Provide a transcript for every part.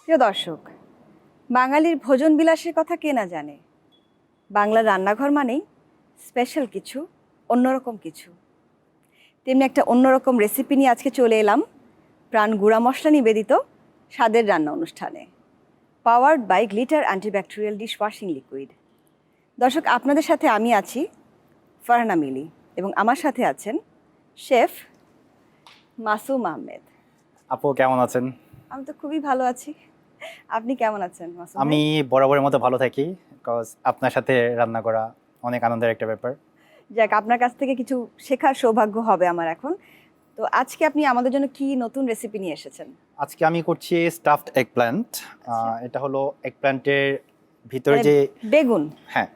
প্রিয় দর্শক, বাঙালির ভোজন বিলাসের কথা কে না জানে। বাংলার রান্নাঘর মানেই স্পেশাল কিছু, অন্যরকম কিছু। তেমনি একটা অন্যরকম রেসিপি নিয়ে আজকে চলে এলাম প্রাণ গুঁড়া মশলা নিবেদিত স্বাদের রান্না অনুষ্ঠানে, powered by glitter antibacterial dish washing liquid. দর্শক, আপনাদের সাথে আমি আছি ফারহানা মিলি এবং আমার সাথে আছেন শেফ মাসুম আহমেদ। আপু কেমন আছেন? আমি তো খুবই ভালো আছি। আপনি কেমন আছেন মাসুম? আমি বরাবরের মতো ভালো থাকি, বিকজ আপনার সাথে রান্না করা অনেক আনন্দের একটা ব্যাপার। যাক, আপনার কাছ থেকে কিছু শেখার সৌভাগ্য হবে আমার এখন। তো আজকে আপনি আমাদের জন্য কি নতুন রেসিপি নিয়ে এসেছেন? আজকে আমি করছি স্টাফড এগ প্ল্যান্ট। এটা হলো এগ প্ল্যান্টের ভিতরে মানে যে বেগুন। হ্যাঁ,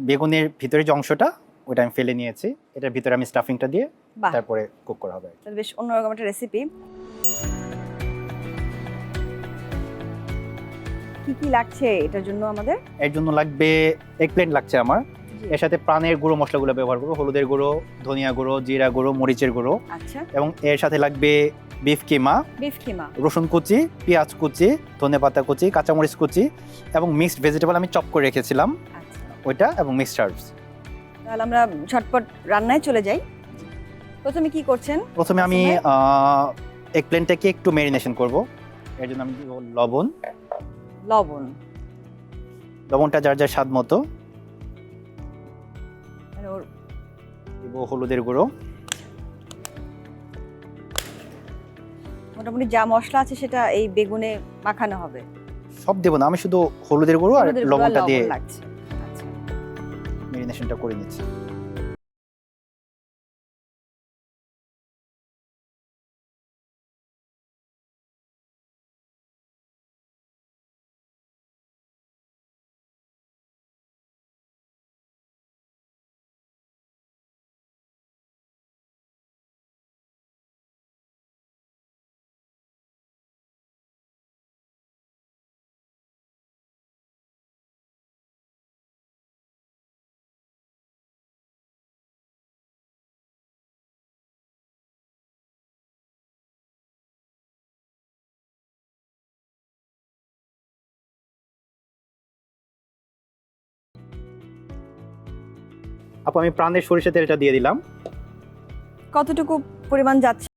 বেগুনের ভিতরে যে অংশটা ওটা আমি ফেলে নিয়েছি। এটার ভিতরে আমি স্টাফিংটা দিয়ে বাহ, তারপরে কুক করা হবে। তাহলে বেশ অন্যরকম একটা রেসিপি। কি কি লাগছে এটার জন্য আমাদের? এর জন্য লাগবে এগ প্ল্যান্ট লাগছে আমার, এর সাথে প্রাণের গুঁড়ো মশলাগুলো ব্যবহার করবো, হলুদের গুঁড়ো, ধনিয়া গুঁড়ো, জিরা গুঁড়ো, মরিচের গুঁড়ো। আচ্ছা, এবং এর সাথে লাগবে বিফ কিমা, রসুন কুচি, পেঁয়াজ কুচি, ধনেপাতা কুচি, কাঁচামরিচ কুচি এবং মিক্সড ভেজিটেবল আমি চপ করে রেখেছিলাম ওইটা, এবং মিক্সড হার্বস। তাহলে আমরা ঝটপট রান্নায় চলে যাই। প্রথমে কি করছেন? প্রথমে আমি এগ প্ল্যান্টটাকে একটু ম্যারিনেশন করব। এর জন্য আমি দিব লবণ। লবণটা যার যার স্বাদ মতো। দিব হলুদের গুঁড়ো। মোটামুটি যা মশলা আছে সেটা এই বেগুনে মাখানো হবে? সব দেব না, আমি শুধু হলুদের গুঁড়ো আর লবণটা দিয়ে লাগছে। আচ্ছা, ম্যারিনেশনটা করে নিচ্ছি। আপু আমি প্রাণের সরিষা তেলটা দিয়ে দিলাম। কতটুকু পরিমাণ যাচ্ছে?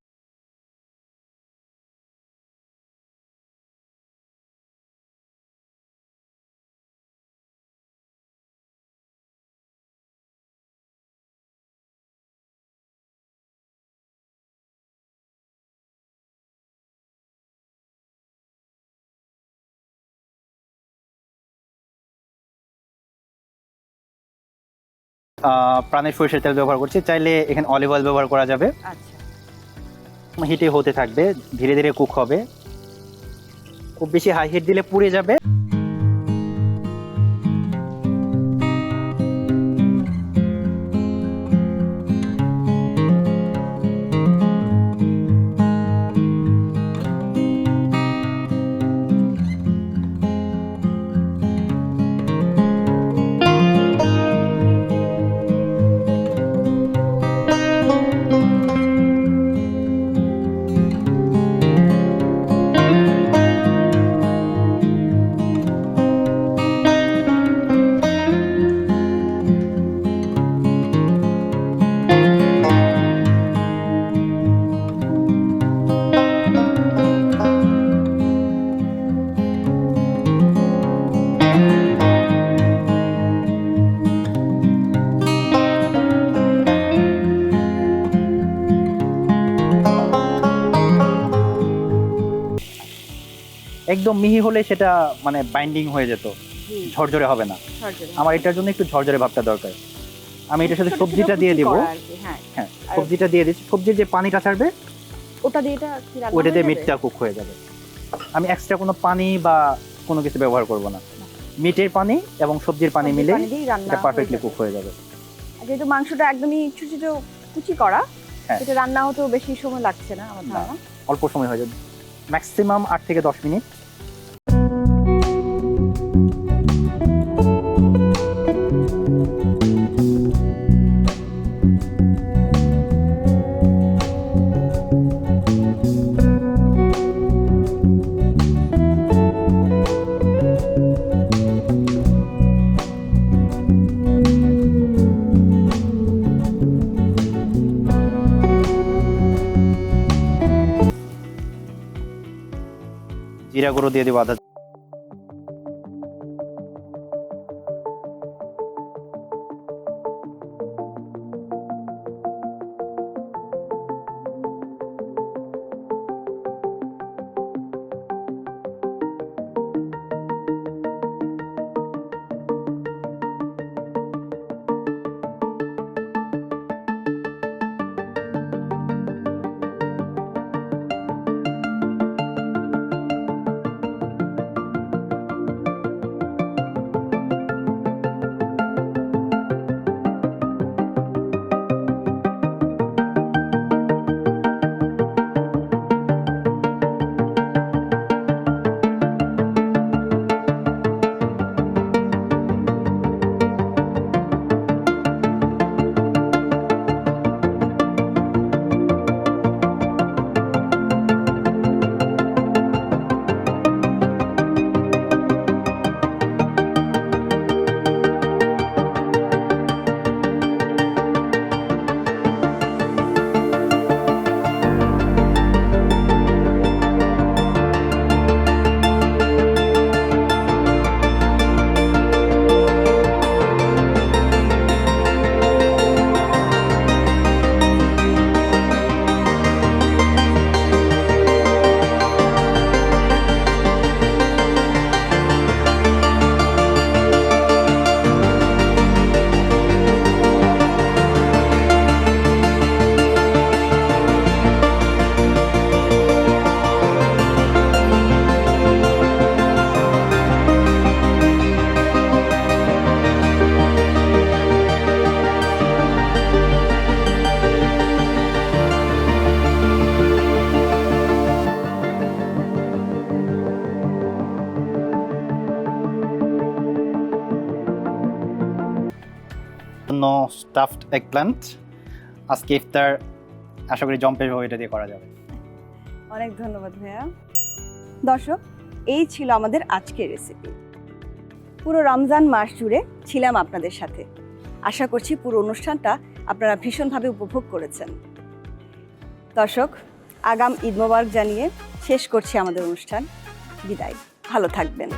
প্রাণের সরিষার তেল ব্যবহার করছি, চাইলে এখানে অলিভ অয়েল ব্যবহার করা যাবে। আচ্ছা, হিটে হতে থাকবে, ধীরে ধীরে কুক হবে। খুব বেশি হাই হিট দিলে পুড়ে যাবে। একদম মিহি হলে সেটা মানে বাইন্ডিং হয়ে যেত, ঝরঝরে হবে না। আমার এটার জন্য একটু ঝরঝরে ভাবটা দরকার। আমি এটার সাথে সবজিটা দিয়ে দিব। হ্যাঁ, সবজিটা দিয়ে দিচ্ছি। সবজির যে পানিটা ছাড়বে ওটা দিয়ে মিটটা কুক হয়ে যাবে। আমি এক্সট্রা কোনো পানি বা কোনো কিছু ব্যবহার করব না। মিটের পানি এবং সবজির পানি মিলে এটা পারফেক্টলি কুক হয়ে যাবে। যেহেতু মাংসটা একদমই ছোট ছোট কুচি করা, এটা রান্না হতেও বেশি সময় লাগছে না আমার ধারণা। অল্প সময় হয়ে যাবে, ম্যাক্সিমাম 8 থেকে 10 মিনিট। জিরা গুঁড়ো দিয়ে দিব আধা। স্টাফড এগপ্ল্যান্ট আজকে ইফতার আশা করি জম্পেশ হবে, এটা দিয়ে করা যাবে। অনেক ধন্যবাদ ভাইয়া। দর্শক, এই ছিল আমাদের আজকের রেসিপি। পুরো রমজান মাস জুড়ে ছিলাম আপনাদের সাথে। আশা করছি পুরো অনুষ্ঠানটা আপনারা ভীষণভাবে উপভোগ করেছেন। দর্শক, আগাম ঈদ মোবারক জানিয়ে শেষ করছি আমাদের অনুষ্ঠান। বিদায়, ভালো থাকবেন।